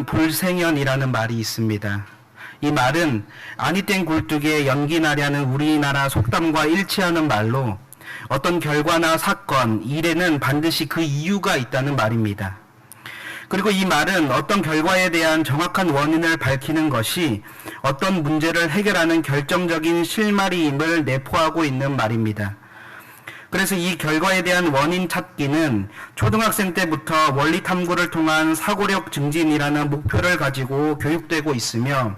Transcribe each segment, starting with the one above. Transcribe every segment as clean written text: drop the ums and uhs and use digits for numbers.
불생연이라는 말이 있습니다. 이 말은 아니땡 굴뚝에 연기 나려는 우리나라 속담과 일치하는 말로 어떤 결과나 사건, 일에는 반드시 그 이유가 있다는 말입니다. 그리고 이 말은 어떤 결과에 대한 정확한 원인을 밝히는 것이 어떤 문제를 해결하는 결정적인 실마리임을 내포하고 있는 말입니다. 그래서 이 결과에 대한 원인 찾기는 초등학생 때부터 원리 탐구를 통한 사고력 증진이라는 목표를 가지고 교육되고 있으며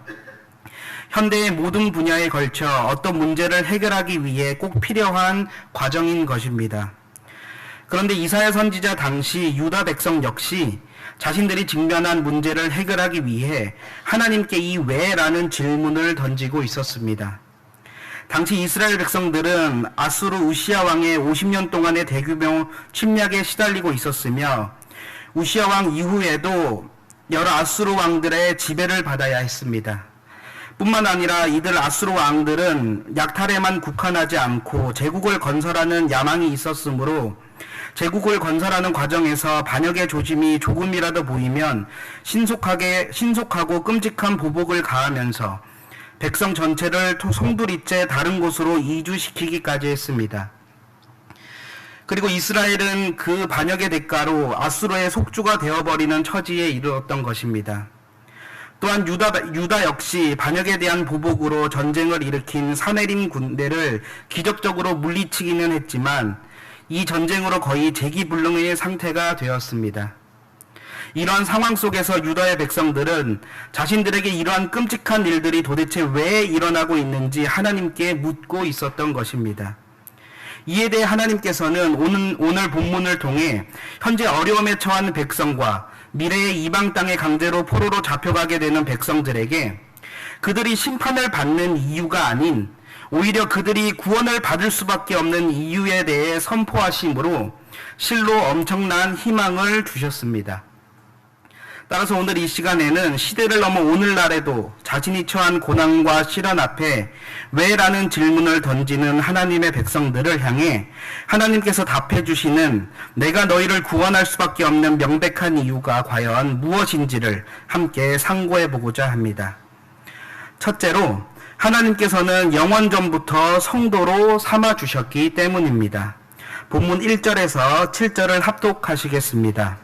현대의 모든 분야에 걸쳐 어떤 문제를 해결하기 위해 꼭 필요한 과정인 것입니다. 그런데 이사야 선지자 당시 유다 백성 역시 자신들이 직면한 문제를 해결하기 위해 하나님께 이 왜라는 질문을 던지고 있었습니다. 당시 이스라엘 백성들은 아수르 우시야 왕의 50년 동안의 대규모 침략에 시달리고 있었으며 우시야 왕 이후에도 여러 아수르 왕들의 지배를 받아야 했습니다. 뿐만 아니라 이들 아수르 왕들은 약탈에만 국한하지 않고 제국을 건설하는 야망이 있었으므로 제국을 건설하는 과정에서 반역의 조짐이 조금이라도 보이면 신속하고 끔찍한 보복을 가하면서 백성 전체를 송두리째 다른 곳으로 이주시키기까지 했습니다. 그리고 이스라엘은 그 반역의 대가로 아수르의 속주가 되어버리는 처지에 이르렀던 것입니다. 또한 유다 역시 반역에 대한 보복으로 전쟁을 일으킨 사내림 군대를 기적적으로 물리치기는 했지만 이 전쟁으로 거의 재기불능의 상태가 되었습니다. 이러한 상황 속에서 유다의 백성들은 자신들에게 이러한 끔찍한 일들이 도대체 왜 일어나고 있는지 하나님께 묻고 있었던 것입니다. 이에 대해 하나님께서는 오늘 본문을 통해 현재 어려움에 처한 백성과 미래의 이방 땅에 강제로 포로로 잡혀가게 되는 백성들에게 그들이 심판을 받는 이유가 아닌 오히려 그들이 구원을 받을 수밖에 없는 이유에 대해 선포하심으로 실로 엄청난 희망을 주셨습니다. 따라서 오늘 이 시간에는 시대를 넘어 오늘날에도 자신이 처한 고난과 시련 앞에 왜라는 질문을 던지는 하나님의 백성들을 향해 하나님께서 답해 주시는 내가 너희를 구원할 수밖에 없는 명백한 이유가 과연 무엇인지를 함께 상고해 보고자 합니다. 첫째로 하나님께서는 영원전부터 성도로 삼아 주셨기 때문입니다. 본문 1절에서 7절을 합독하시겠습니다.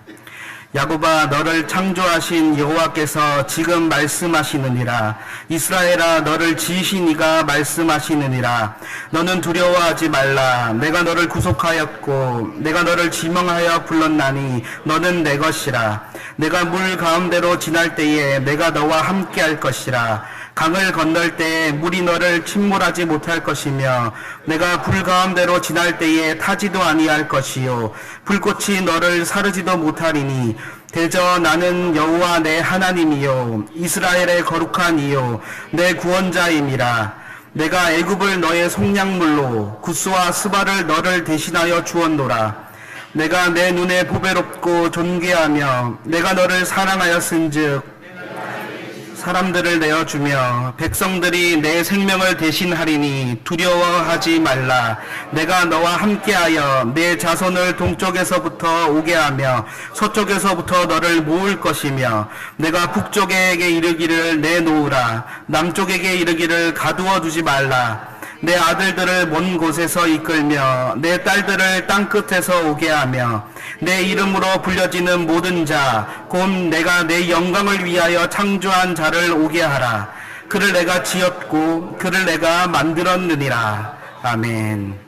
야곱아 너를 창조하신 여호와께서 지금 말씀하시느니라. 이스라엘아 너를 지으신 이가 말씀하시느니라. 너는 두려워하지 말라. 내가 너를 구속하였고 내가 너를 지명하여 불렀나니 너는 내 것이라. 내가 물 가운데로 지날 때에 내가 너와 함께 할 것이라. 강을 건널 때에 물이 너를 침몰하지 못할 것이며 내가 불 가운데로 지날 때에 타지도 아니할 것이요 불꽃이 너를 사르지도 못하리니 대저 나는 여호와 내 하나님이요 이스라엘의 거룩한 이요 내 구원자임이라. 내가 애굽을 너의 속량물로 구스와 스바를 너를 대신하여 주었노라. 내가 내 눈에 보배롭고 존귀하며 내가 너를 사랑하였은즉 사람들을 내어주며 백성들이 내 생명을 대신하리니 두려워하지 말라. 내가 너와 함께하여 내 자손을 동쪽에서부터 오게 하며 서쪽에서부터 너를 모을 것이며 내가 북쪽에게 이르기를 내놓으라. 남쪽에게 이르기를 가두어 두지 말라. 내 아들들을 먼 곳에서 이끌며 내 딸들을 땅끝에서 오게 하며 내 이름으로 불려지는 모든 자 곧 내가 내 영광을 위하여 창조한 자를 오게 하라. 그를 내가 지었고 그를 내가 만들었느니라. 아멘.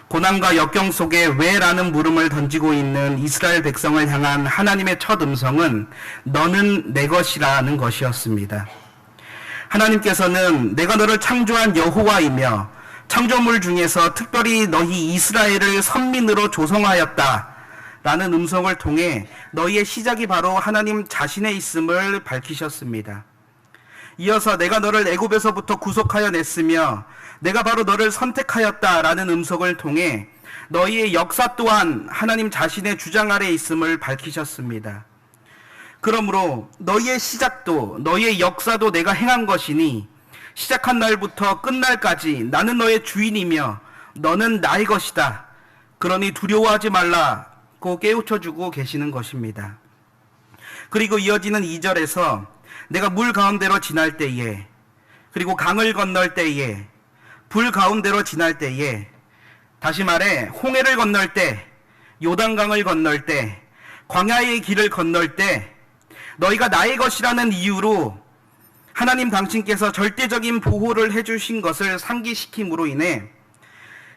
고난과 역경 속에 왜라는 물음을 던지고 있는 이스라엘 백성을 향한 하나님의 첫 음성은 너는 내 것이라는 것이었습니다. 하나님께서는 내가 너를 창조한 여호와이며 창조물 중에서 특별히 너희 이스라엘을 선민으로 조성하였다 라는 음성을 통해 너희의 시작이 바로 하나님 자신에 있음을 밝히셨습니다. 이어서 내가 너를 애굽에서부터 구속하여 냈으며 내가 바로 너를 선택하였다 라는 음성을 통해 너희의 역사 또한 하나님 자신의 주장 아래 있음을 밝히셨습니다. 그러므로 너희의 시작도 너희의 역사도 내가 행한 것이니 시작한 날부터 끝날까지 나는 너의 주인이며 너는 나의 것이다. 그러니 두려워하지 말라고 깨우쳐주고 계시는 것입니다. 그리고 이어지는 2절에서 내가 물 가운데로 지날 때에, 그리고 강을 건널 때에, 불 가운데로 지날 때에, 다시 말해 홍해를 건널 때, 요단강을 건널 때, 광야의 길을 건널 때 너희가 나의 것이라는 이유로 하나님 당신께서 절대적인 보호를 해주신 것을 상기시킴으로 인해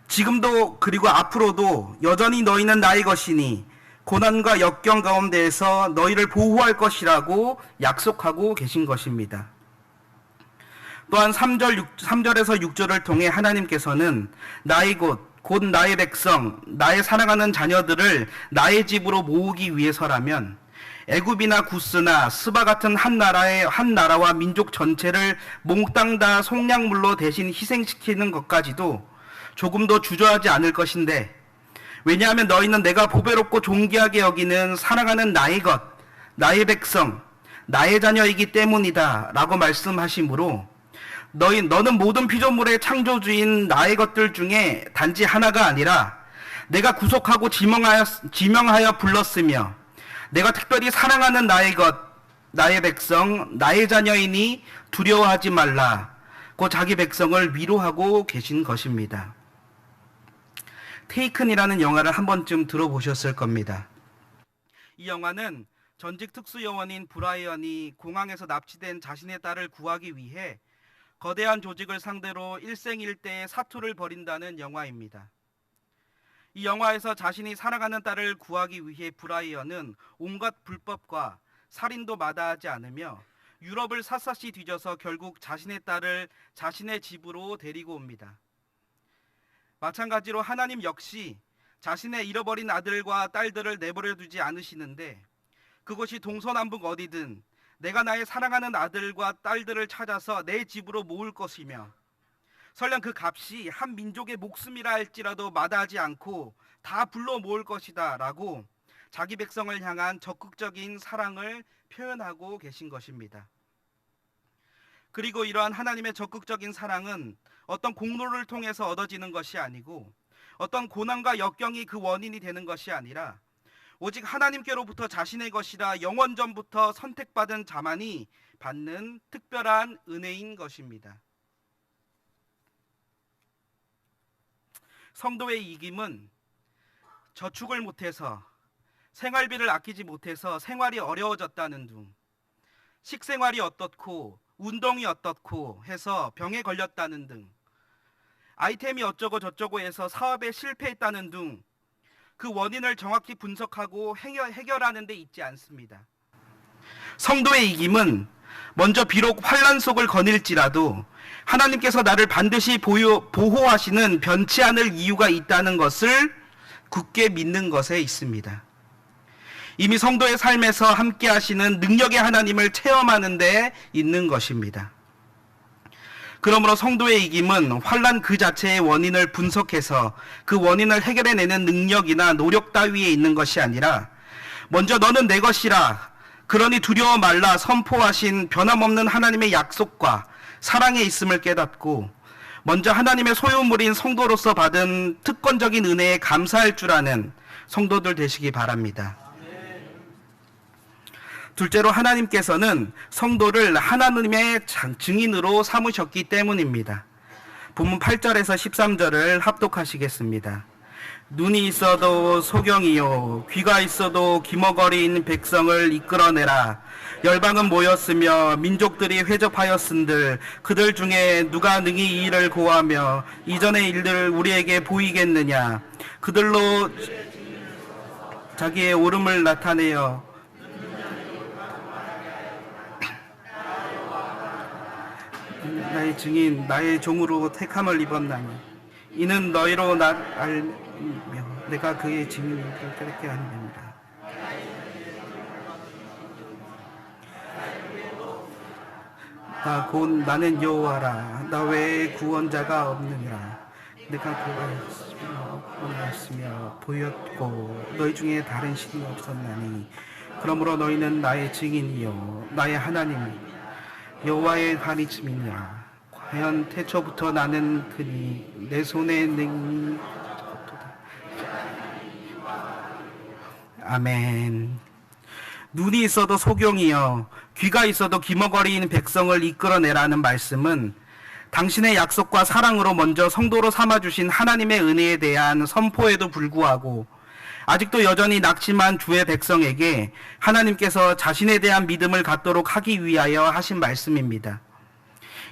지금도 그리고 앞으로도 여전히 너희는 나의 것이니 고난과 역경 가운데에서 너희를 보호할 것이라고 약속하고 계신 것입니다. 또한 3절에서 6절을 통해 하나님께서는 나의 곧 나의 백성, 나의 사랑하는 자녀들을 나의 집으로 모으기 위해서라면 애굽이나 구스나 스바 같은 한 나라와 민족 전체를 몽땅 다 속량물로 대신 희생시키는 것까지도 조금도 주저하지 않을 것인데, 왜냐하면 너희는 내가 보배롭고 존귀하게 여기는 사랑하는 나의 것, 나의 백성, 나의 자녀이기 때문이다 라고 말씀하시므로 너는 모든 피조물의 창조주인 나의 것들 중에 단지 하나가 아니라 내가 구속하고 지명하여 불렀으며 내가 특별히 사랑하는 나의 것, 나의 백성, 나의 자녀이니 두려워하지 말라고 자기 백성을 위로하고 계신 것입니다. 테이큰이라는 영화를 한 번쯤 들어보셨을 겁니다. 이 영화는 전직 특수요원인 브라이언이 공항에서 납치된 자신의 딸을 구하기 위해 거대한 조직을 상대로 일생일대의 사투를 벌인다는 영화입니다. 이 영화에서 자신이 사랑하는 딸을 구하기 위해 브라이언은 온갖 불법과 살인도 마다하지 않으며 유럽을 샅샅이 뒤져서 결국 자신의 딸을 자신의 집으로 데리고 옵니다. 마찬가지로 하나님 역시 자신의 잃어버린 아들과 딸들을 내버려 두지 않으시는데 그것이 동서남북 어디든 내가 나의 사랑하는 아들과 딸들을 찾아서 내 집으로 모을 것이며 설령 그 값이 한 민족의 목숨이라 할지라도 마다하지 않고 다 불러 모을 것이다 라고 자기 백성을 향한 적극적인 사랑을 표현하고 계신 것입니다. 그리고 이러한 하나님의 적극적인 사랑은 어떤 공로를 통해서 얻어지는 것이 아니고 어떤 고난과 역경이 그 원인이 되는 것이 아니라 오직 하나님께로부터 자신의 것이라 영원전부터 선택받은 자만이 받는 특별한 은혜인 것입니다. 성도의 이김은 저축을 못해서 생활비를 아끼지 못해서 생활이 어려워졌다는 둥, 식생활이 어떻고 운동이 어떻고 해서 병에 걸렸다는 등, 아이템이 어쩌고 저쩌고 해서 사업에 실패했다는 등 그 원인을 정확히 분석하고 해결하는 데 있지 않습니다. 성도의 이김은 먼저 비록 환난 속을 거닐지라도 하나님께서 나를 반드시 보호하시는 변치 않을 이유가 있다는 것을 굳게 믿는 것에 있습니다. 이미 성도의 삶에서 함께 하시는 능력의 하나님을 체험하는 데 있는 것입니다. 그러므로 성도의 이김은 환난 그 자체의 원인을 분석해서 그 원인을 해결해내는 능력이나 노력 따위에 있는 것이 아니라 먼저 너는 내 것이라 그러니 두려워 말라 선포하신 변함없는 하나님의 약속과 사랑에 있음을 깨닫고 먼저 하나님의 소유물인 성도로서 받은 특권적인 은혜에 감사할 줄 아는 성도들 되시기 바랍니다. 둘째로 하나님께서는 성도를 하나님의 증인으로 삼으셨기 때문입니다. 본문 8절에서 13절을 합독하시겠습니다. 눈이 있어도 소경이요 귀가 있어도 기머거리인 백성을 이끌어내라. 열방은 모였으며 민족들이 회접하였은들 그들 중에 누가 능히 이 일을 고하며 이전의 일들을 우리에게 보이겠느냐. 그들로 자기의 옳음을 나타내어 나의 증인 나의 종으로 택함을 입었나니 이는 너희로 날 알며 내가 그의 증인을 깨닫게 하느니라. 나 곧 나는 여호와라. 나 외에 구원자가 없느니라. 내가 구원하였으며 보였고 너희 중에 다른 신이 없었나니 그러므로 너희는 나의 증인이요 나의 하나님이 여호와의 가리침이냐. 과연 태초부터 나는 그니 내 손에 능히 아멘. 눈이 있어도 소경이여 귀가 있어도 기머거리인 백성을 이끌어내라는 말씀은 당신의 약속과 사랑으로 먼저 성도로 삼아주신 하나님의 은혜에 대한 선포에도 불구하고 아직도 여전히 낙심한 주의 백성에게 하나님께서 자신에 대한 믿음을 갖도록 하기 위하여 하신 말씀입니다.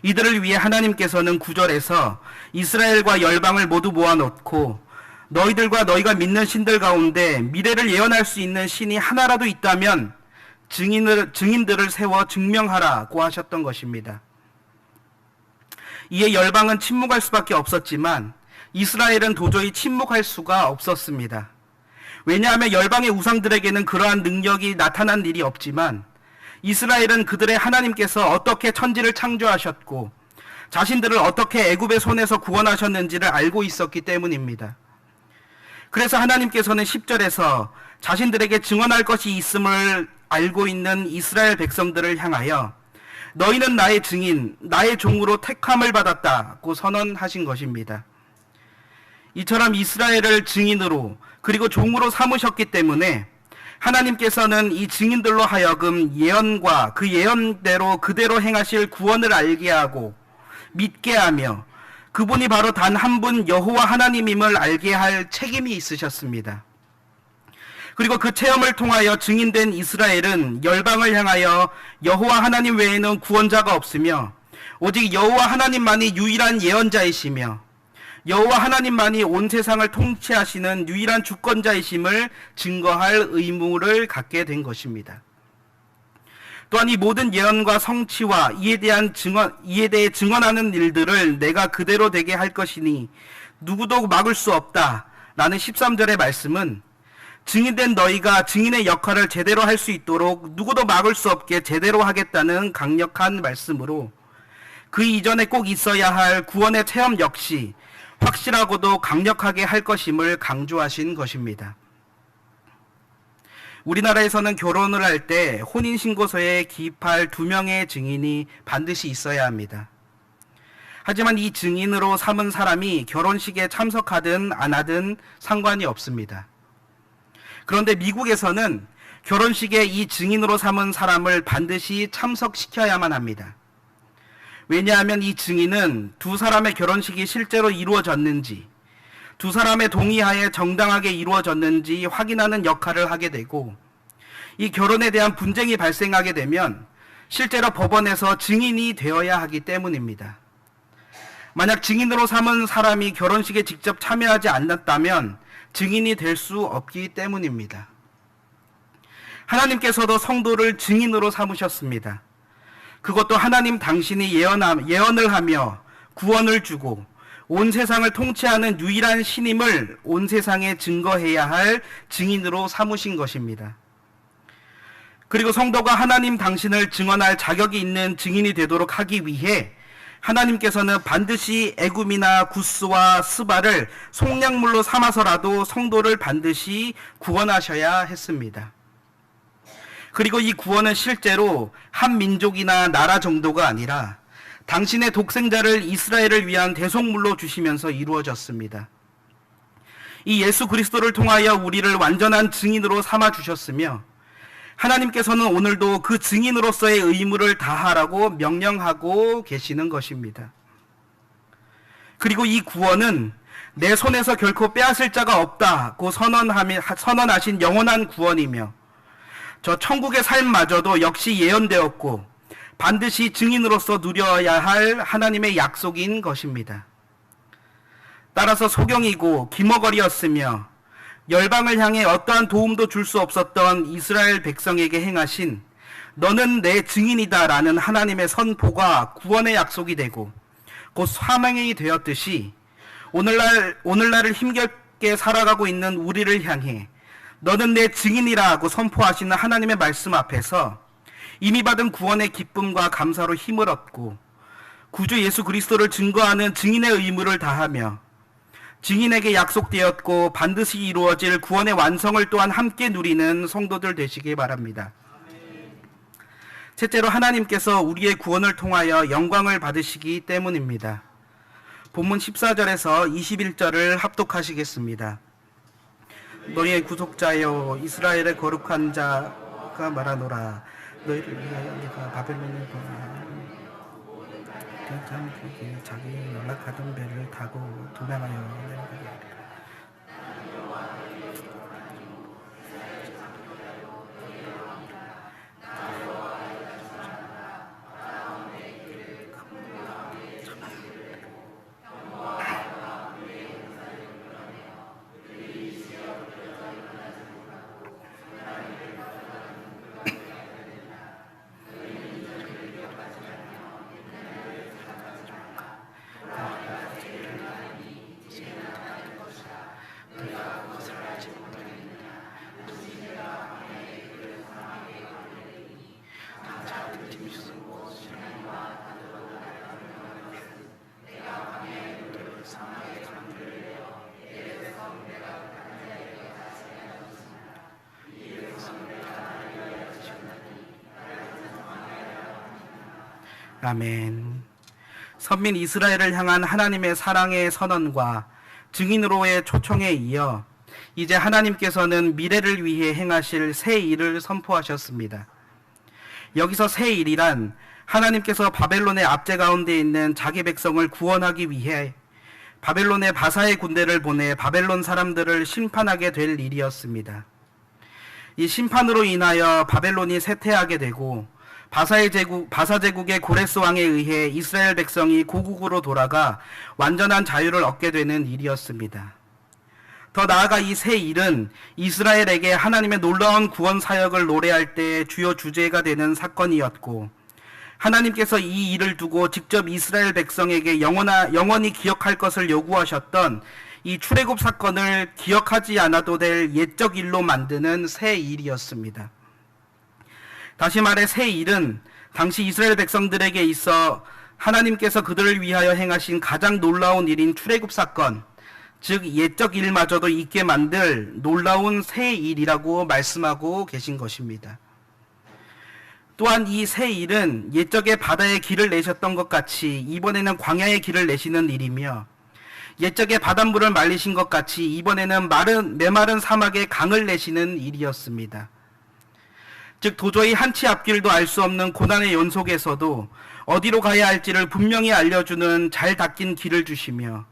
이들을 위해 하나님께서는 9절에서 이스라엘과 열방을 모두 모아놓고 너희들과 너희가 믿는 신들 가운데 미래를 예언할 수 있는 신이 하나라도 있다면 증인들을 세워 증명하라고 하셨던 것입니다. 이에 열방은 침묵할 수밖에 없었지만 이스라엘은 도저히 침묵할 수가 없었습니다. 왜냐하면 열방의 우상들에게는 그러한 능력이 나타난 일이 없지만 이스라엘은 그들의 하나님께서 어떻게 천지를 창조하셨고 자신들을 어떻게 애굽의 손에서 구원하셨는지를 알고 있었기 때문입니다. 그래서 하나님께서는 10절에서 자신들에게 증언할 것이 있음을 알고 있는 이스라엘 백성들을 향하여 너희는 나의 증인, 나의 종으로 택함을 받았다고 선언하신 것입니다. 이처럼 이스라엘을 증인으로 그리고 종으로 삼으셨기 때문에 하나님께서는 이 증인들로 하여금 예언과 그 예언대로 그대로 행하실 구원을 알게 하고 믿게 하며 그분이 바로 단 한 분 여호와 하나님임을 알게 할 책임이 있으셨습니다. 그리고 그 체험을 통하여 증인된 이스라엘은 열방을 향하여 여호와 하나님 외에는 구원자가 없으며 오직 여호와 하나님만이 유일한 예언자이시며 여호와 하나님만이 온 세상을 통치하시는 유일한 주권자이심을 증거할 의무를 갖게 된 것입니다. 또한 이 모든 예언과 성취와 이에 대해 증언하는 일들을 내가 그대로 되게 할 것이니 누구도 막을 수 없다라는 13절의 말씀은 증인된 너희가 증인의 역할을 제대로 할 수 있도록 누구도 막을 수 없게 제대로 하겠다는 강력한 말씀으로 그 이전에 꼭 있어야 할 구원의 체험 역시 확실하고도 강력하게 할 것임을 강조하신 것입니다. 우리나라에서는 결혼을 할 때 혼인신고서에 기입할 2명의 증인이 반드시 있어야 합니다. 하지만 이 증인으로 삼은 사람이 결혼식에 참석하든 안 하든 상관이 없습니다. 그런데 미국에서는 결혼식에 이 증인으로 삼은 사람을 반드시 참석시켜야만 합니다. 왜냐하면 이 증인은 두 사람의 결혼식이 실제로 이루어졌는지, 두 사람의 동의하에 정당하게 이루어졌는지 확인하는 역할을 하게 되고, 이 결혼에 대한 분쟁이 발생하게 되면 실제로 법원에서 증인이 되어야 하기 때문입니다. 만약 증인으로 삼은 사람이 결혼식에 직접 참여하지 않았다면 증인이 될 수 없기 때문입니다. 하나님께서도 성도를 증인으로 삼으셨습니다. 그것도 하나님 당신이 예언을 하며 구원을 주고 온 세상을 통치하는 유일한 신임을 온 세상에 증거해야 할 증인으로 삼으신 것입니다. 그리고 성도가 하나님 당신을 증언할 자격이 있는 증인이 되도록 하기 위해 하나님께서는 반드시 에굼이나 구스와 스바를 속량물로 삼아서라도 성도를 반드시 구원하셔야 했습니다. 그리고 이 구원은 실제로 한 민족이나 나라 정도가 아니라 당신의 독생자를 이스라엘을 위한 대속물로 주시면서 이루어졌습니다. 이 예수 그리스도를 통하여 우리를 완전한 증인으로 삼아 주셨으며 하나님께서는 오늘도 그 증인으로서의 의무를 다하라고 명령하고 계시는 것입니다. 그리고 이 구원은 내 손에서 결코 빼앗을 자가 없다고 선언하신 영원한 구원이며 저 천국의 삶마저도 역시 예언되었고 반드시 증인으로서 누려야 할 하나님의 약속인 것입니다. 따라서 소경이고 기머거리였으며 열방을 향해 어떠한 도움도 줄 수 없었던 이스라엘 백성에게 행하신 너는 내 증인이다 라는 하나님의 선포가 구원의 약속이 되고 곧 사명이 되었듯이 오늘날을 힘겹게 살아가고 있는 우리를 향해 너는 내 증인이라고 선포하시는 하나님의 말씀 앞에서 이미 받은 구원의 기쁨과 감사로 힘을 얻고 구주 예수 그리스도를 증거하는 증인의 의무를 다하며 증인에게 약속되었고 반드시 이루어질 구원의 완성을 또한 함께 누리는 성도들 되시기 바랍니다. 셋째로 하나님께서 우리의 구원을 통하여 영광을 받으시기 때문입니다. 본문 14절에서 21절을 합독하시겠습니다. 너희의 구속자여 이스라엘의 거룩한 자 가 말하노라. 너희를 위하여 내가 바벨론에 보내 자기 연락하던 배를 타고 도망하여 내려가리라. 아멘. 선민 이스라엘을 향한 하나님의 사랑의 선언과 증인으로의 초청에 이어 이제 하나님께서는 미래를 위해 행하실 새 일을 선포하셨습니다. 여기서 새 일이란 하나님께서 바벨론의 압제 가운데 있는 자기 백성을 구원하기 위해 바벨론의 바사의 군대를 보내 바벨론 사람들을 심판하게 될 일이었습니다. 이 심판으로 인하여 바벨론이 쇠퇴하게 되고 바사 제국의 고레스 왕에 의해 이스라엘 백성이 고국으로 돌아가 완전한 자유를 얻게 되는 일이었습니다. 더 나아가 이 새 일은 이스라엘에게 하나님의 놀라운 구원 사역을 노래할 때 주요 주제가 되는 사건이었고, 하나님께서 이 일을 두고 직접 이스라엘 백성에게 영원히 기억할 것을 요구하셨던 이 출애굽 사건을 기억하지 않아도 될 옛적 일로 만드는 새 일이었습니다. 다시 말해 새 일은 당시 이스라엘 백성들에게 있어 하나님께서 그들을 위하여 행하신 가장 놀라운 일인 출애굽 사건, 즉 옛적 일마저도 잊게 만들 놀라운 새 일이라고 말씀하고 계신 것입니다. 또한 이 새 일은 옛적에 바다에 길을 내셨던 것 같이 이번에는 광야에 길을 내시는 일이며, 옛적에 바닷물을 말리신 것 같이 이번에는 메마른 사막에 강을 내시는 일이었습니다. 즉 도저히 한치 앞길도 알 수 없는 고난의 연속에서도 어디로 가야 할지를 분명히 알려주는 잘 닦인 길을 주시며,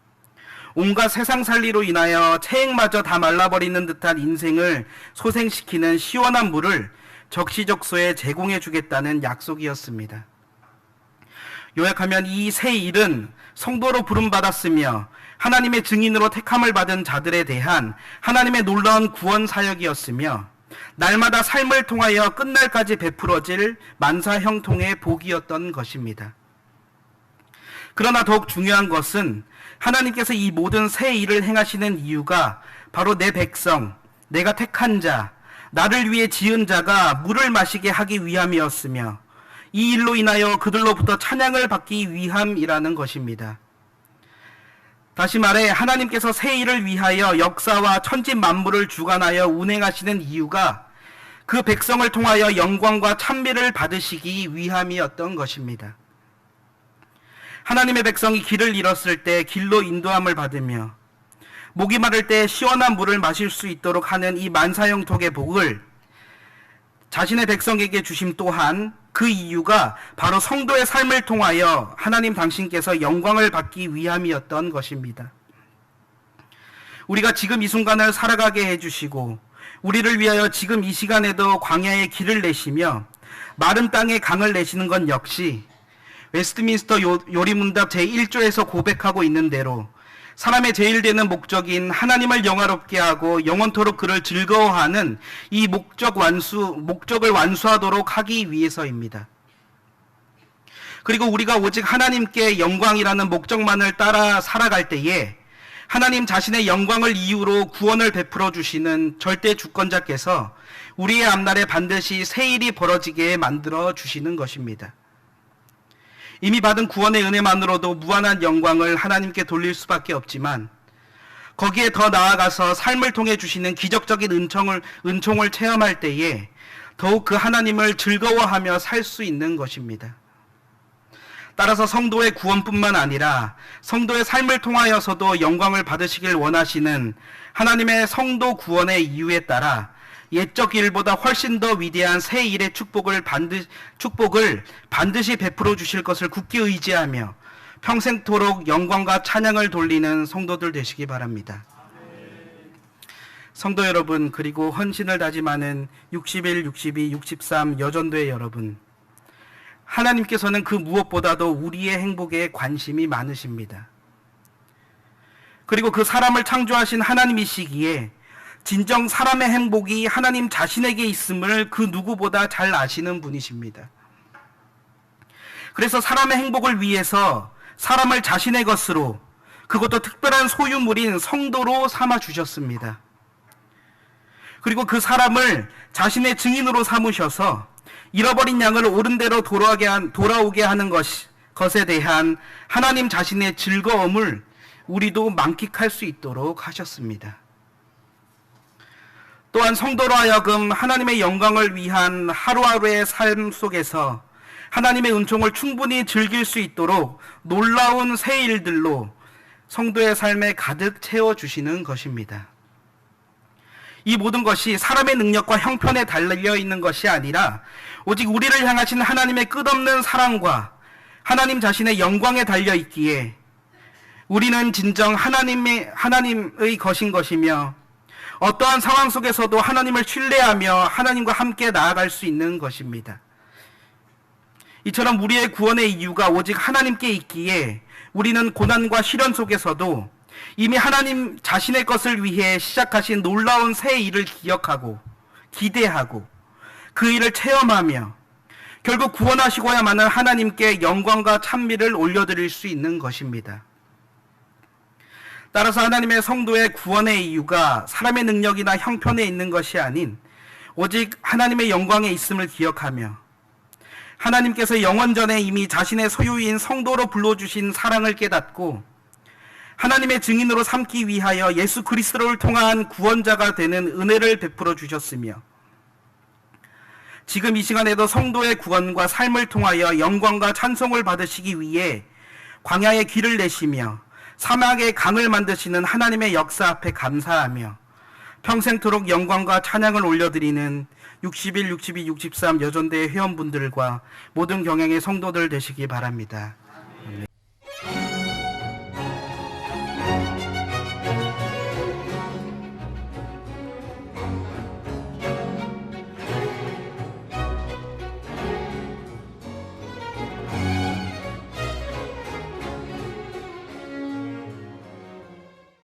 온갖 세상 살리로 인하여 체액마저 다 말라버리는 듯한 인생을 소생시키는 시원한 물을 적시적소에 제공해 주겠다는 약속이었습니다. 요약하면 이 새 일은 성도로 부름받았으며 하나님의 증인으로 택함을 받은 자들에 대한 하나님의 놀라운 구원 사역이었으며, 날마다 삶을 통하여 끝날까지 베풀어질 만사형통의 복이었던 것입니다. 그러나 더욱 중요한 것은 하나님께서 이 모든 새 일을 행하시는 이유가 바로 내 백성, 내가 택한 자, 나를 위해 지은 자가 물을 마시게 하기 위함이었으며, 이 일로 인하여 그들로부터 찬양을 받기 위함이라는 것입니다. 다시 말해 하나님께서 새 일을 위하여 역사와 천지 만물을 주관하여 운행하시는 이유가 그 백성을 통하여 영광과 찬미를 받으시기 위함이었던 것입니다. 하나님의 백성이 길을 잃었을 때 길로 인도함을 받으며, 목이 마를 때 시원한 물을 마실 수 있도록 하는 이 만사형통의 복을 자신의 백성에게 주심 또한 그 이유가 바로 성도의 삶을 통하여 하나님 당신께서 영광을 받기 위함이었던 것입니다. 우리가 지금 이 순간을 살아가게 해주시고 우리를 위하여 지금 이 시간에도 광야에 길을 내시며 마른 땅에 강을 내시는 건 역시 웨스트민스터 요리문답 제1조에서 고백하고 있는 대로 사람의 제일 되는 목적인 하나님을 영화롭게 하고 영원토록 그를 즐거워하는 이 목적을 완수하도록 하기 위해서입니다. 그리고 우리가 오직 하나님께 영광이라는 목적만을 따라 살아갈 때에 하나님 자신의 영광을 이유로 구원을 베풀어 주시는 절대 주권자께서 우리의 앞날에 반드시 새 일이 벌어지게 만들어 주시는 것입니다. 이미 받은 구원의 은혜만으로도 무한한 영광을 하나님께 돌릴 수밖에 없지만, 거기에 더 나아가서 삶을 통해 주시는 기적적인 은총을 체험할 때에 더욱 그 하나님을 즐거워하며 살 수 있는 것입니다. 따라서 성도의 구원뿐만 아니라 성도의 삶을 통하여서도 영광을 받으시길 원하시는 하나님의 성도 구원의 이유에 따라 옛적 일보다 훨씬 더 위대한 새 일의 축복을 반드시 베풀어 주실 것을 굳게 의지하며 평생토록 영광과 찬양을 돌리는 성도들 되시기 바랍니다. 성도 여러분, 그리고 헌신을 다짐하는 61, 62, 63 여전도의 여러분, 하나님께서는 그 무엇보다도 우리의 행복에 관심이 많으십니다. 그리고 그 사람을 창조하신 하나님이시기에 진정 사람의 행복이 하나님 자신에게 있음을 그 누구보다 잘 아시는 분이십니다. 그래서 사람의 행복을 위해서 사람을 자신의 것으로, 그것도 특별한 소유물인 성도로 삼아 주셨습니다. 그리고 그 사람을 자신의 증인으로 삼으셔서 잃어버린 양을 옳은 대로 돌아오게 하는 것에 대한 하나님 자신의 즐거움을 우리도 만끽할 수 있도록 하셨습니다. 또한 성도로 하여금 하나님의 영광을 위한 하루하루의 삶 속에서 하나님의 은총을 충분히 즐길 수 있도록 놀라운 새 일들로 성도의 삶에 가득 채워주시는 것입니다. 이 모든 것이 사람의 능력과 형편에 달려 있는 것이 아니라 오직 우리를 향하신 하나님의 끝없는 사랑과 하나님 자신의 영광에 달려 있기에 우리는 진정 하나님의 것인 것이며 어떠한 상황 속에서도 하나님을 신뢰하며 하나님과 함께 나아갈 수 있는 것입니다. 이처럼 우리의 구원의 이유가 오직 하나님께 있기에 우리는 고난과 시련 속에서도 이미 하나님 자신의 것을 위해 시작하신 놀라운 새 일을 기억하고 기대하고 그 일을 체험하며 결국 구원하시고야만은 하나님께 영광과 찬미를 올려드릴 수 있는 것입니다. 따라서 하나님의 성도의 구원의 이유가 사람의 능력이나 형편에 있는 것이 아닌 오직 하나님의 영광에 있음을 기억하며 하나님께서 영원전에 이미 자신의 소유인 성도로 불러주신 사랑을 깨닫고 하나님의 증인으로 삼기 위하여 예수 그리스도를 통한 구원자가 되는 은혜를 베풀어 주셨으며 지금 이 시간에도 성도의 구원과 삶을 통하여 영광과 찬송을 받으시기 위해 광야의 길을 내시며 사막의 강을 만드시는 하나님의 역사 앞에 감사하며 평생토록 영광과 찬양을 올려드리는 61, 62, 63 여전대의 회원분들과 모든 경향의 성도들 되시기 바랍니다.